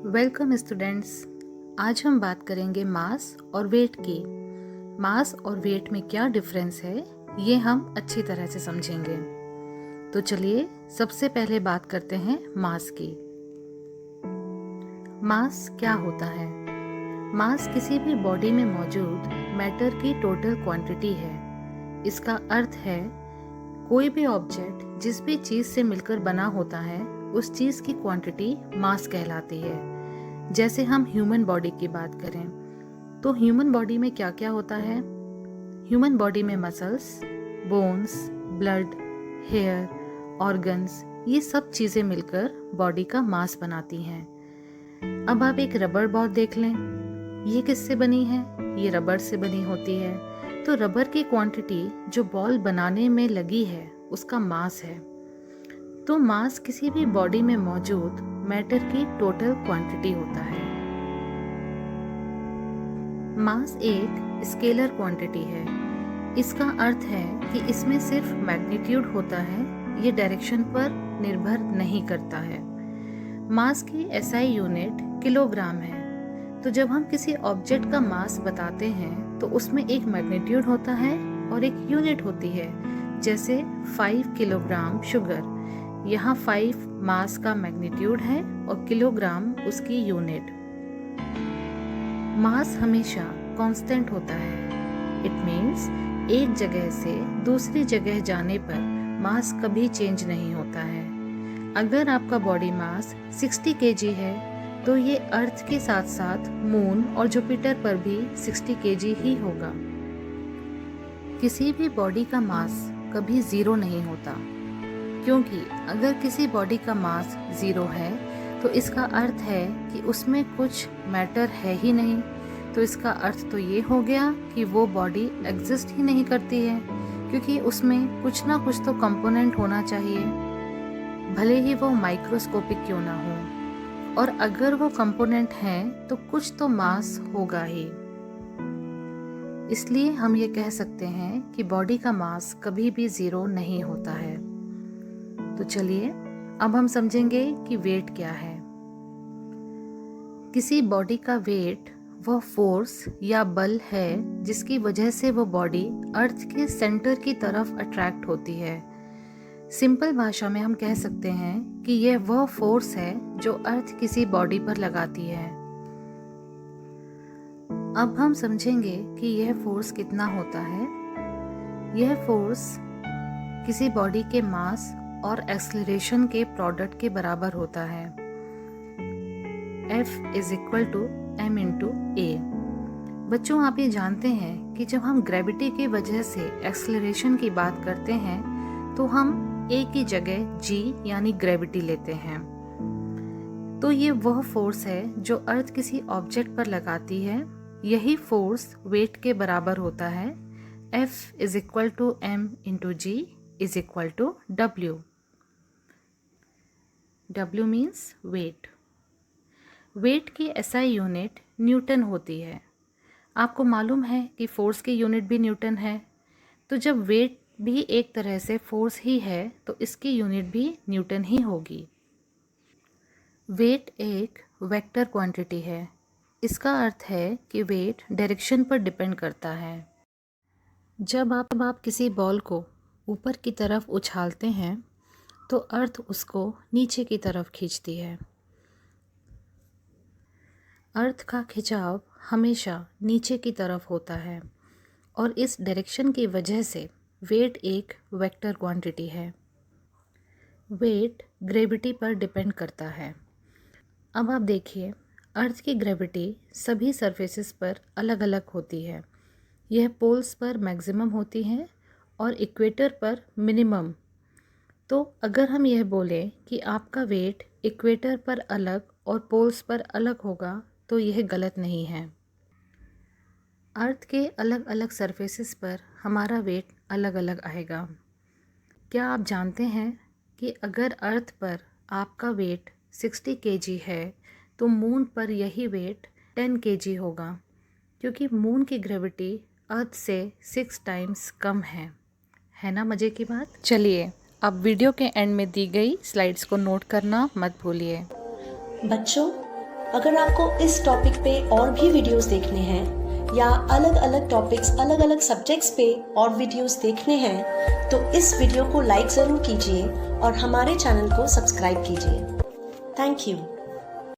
Welcome students. आज हम बात करेंगे मास और वेट की। मास और वेट में क्या डिफरेंस है ये हम अच्छी तरह से समझेंगे। तो चलिए सबसे पहले बात करते हैं मास की। मास क्या होता है? मास किसी भी बॉडी में मौजूद मैटर की टोटल क्वांटिटी है। इसका अर्थ है कोई भी ऑब्जेक्ट जिस भी चीज़ से मिलकर बना होता है उस चीज़ की क्वांटिटी मास कहलाती है। जैसे हम ह्यूमन बॉडी की बात करें तो ह्यूमन बॉडी में क्या क्या होता है? ह्यूमन बॉडी में muscles, bones, blood, hair, organs, ये सब चीज़ें मिलकर बॉडी का मास बनाती हैं। अब आप एक रबर बॉल देख लें, ये किससे बनी है? ये रबर से बनी होती है। तो रबर की क्वांटिटी जो बॉल बनाने में लगी है उसका मास है। तो मास किसी भी बॉडी में मौजूद मैटर की टोटल क्वांटिटी होता है। मास एक स्केलर क्वांटिटी है। इसका अर्थ है कि इसमें सिर्फ मैग्नीट्यूड होता है, ये डायरेक्शन पर निर्भर नहीं करता है। मास की एसआई यूनिट किलोग्राम है। तो जब हम किसी ऑब्जेक्ट का मास बताते हैं तो उसमें एक मैग्नीट्यूड होता है और एक यूनिट होती है। जैसे 5 किलोग्राम शुगर, यहाँ 5 मास का मैग्नीट्यूड है और किलोग्राम उसकी यूनिट। मास हमेशा कांस्टेंट होता है। इट मीन्स एक जगह से दूसरी जगह जाने पर मास कभी चेंज नहीं होता है। अगर आपका बॉडी मास 60 kg है तो ये अर्थ के साथ साथ मून और जुपिटर पर भी 60 kg ही होगा। किसी भी बॉडी का मास कभी ज़ीरो नहीं होता, क्योंकि अगर किसी बॉडी का मास ज़ीरो है तो इसका अर्थ है कि उसमें कुछ मैटर है ही नहीं। तो इसका अर्थ तो ये हो गया कि वो बॉडी एग्जिस्ट ही नहीं करती है, क्योंकि उसमें कुछ ना कुछ तो कंपोनेंट होना चाहिए, भले ही वो माइक्रोस्कोपिक क्यों ना हो। और अगर वो कंपोनेंट हैं तो कुछ तो मास होगा ही। इसलिए हम ये कह सकते हैं कि बॉडी का मास कभी भी ज़ीरो नहीं होता है। तो चलिए अब हम समझेंगे कि वेट क्या है। किसी बॉडी का वेट वह फोर्स या बल है जिसकी वजह से वो बॉडी अर्थ के सेंटर की तरफ अट्रैक्ट होती है। सिंपल भाषा में हम कह सकते हैं कि यह वह फोर्स है जो अर्थ किसी बॉडी पर लगाती है। अब हम समझेंगे कि यह फोर्स कितना होता है। यह फोर्स किसी बॉडी के मास और एक्सेलरेशन के प्रोडक्ट के बराबर होता है। F = m × a। बच्चों, आप ये जानते हैं कि जब हम ग्रेविटी की वजह से एक्सेलरेशन की बात करते हैं तो हम a की जगह g यानी ग्रेविटी लेते हैं। तो ये वह फोर्स है जो अर्थ किसी ऑब्जेक्ट पर लगाती है। यही फोर्स वेट के बराबर होता है। F = m × g = W। W means weight. Weight की एसआई यूनिट न्यूटन होती है। आपको मालूम है कि फोर्स की यूनिट भी न्यूटन है। तो जब वेट भी एक तरह से फोर्स ही है तो इसकी यूनिट भी न्यूटन ही होगी। वेट एक वेक्टर क्वांटिटी है। इसका अर्थ है कि वेट डायरेक्शन पर डिपेंड करता है। जब आप किसी बॉल को ऊपर की तरफ उछालते हैं तो अर्थ उसको नीचे की तरफ खींचती है। अर्थ का खिंचाव हमेशा नीचे की तरफ होता है और इस डायरेक्शन की वजह से वेट एक वेक्टर क्वांटिटी है। वेट ग्रेविटी पर डिपेंड करता है। अब आप देखिए, अर्थ की ग्रेविटी सभी सरफेसेस पर अलग अलग होती है। यह पोल्स पर मैक्सिमम होती है और इक्वेटर पर मिनिमम। तो अगर हम यह बोलें कि आपका वेट इक्वेटर पर अलग और पोल्स पर अलग होगा तो यह गलत नहीं है। अर्थ के अलग अलग सरफेसेस पर हमारा वेट अलग अलग आएगा। क्या आप जानते हैं कि अगर अर्थ पर आपका वेट 60 kg है तो मून पर यही वेट 10 kg होगा, क्योंकि मून की ग्रेविटी अर्थ से 6 टाइम्स कम है ना मज़े की बात। चलिए अब वीडियो के एंड में दी गई स्लाइड्स को नोट करना मत भूलिए। बच्चों, अगर आपको इस टॉपिक पे और भी वीडियोस देखने हैं या अलग अलग टॉपिक्स अलग अलग सब्जेक्ट्स पे और वीडियोस देखने हैं तो इस वीडियो को लाइक ज़रूर कीजिए और हमारे चैनल को सब्सक्राइब कीजिए। Thank you.